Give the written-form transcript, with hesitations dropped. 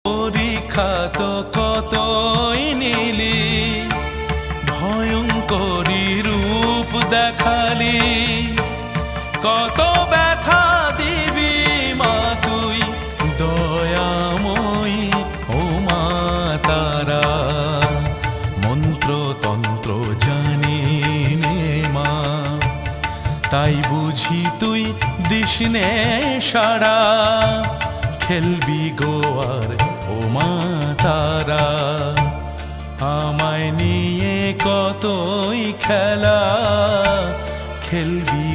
পরীক্ষা তো কতই নিলি, ভয়ঙ্করী রূপ দেখালি, কত ব্যথা দিবি মা তুই দয়াময়ী ও মা তারা। মন্ত্র তন্ত্র জানি নে মা, তাই বুঝি তুই দিসনে সারা, খেলবি গোয়ার ও মা তারা। আমায় নিয়ে কতই খেলা, খেলবি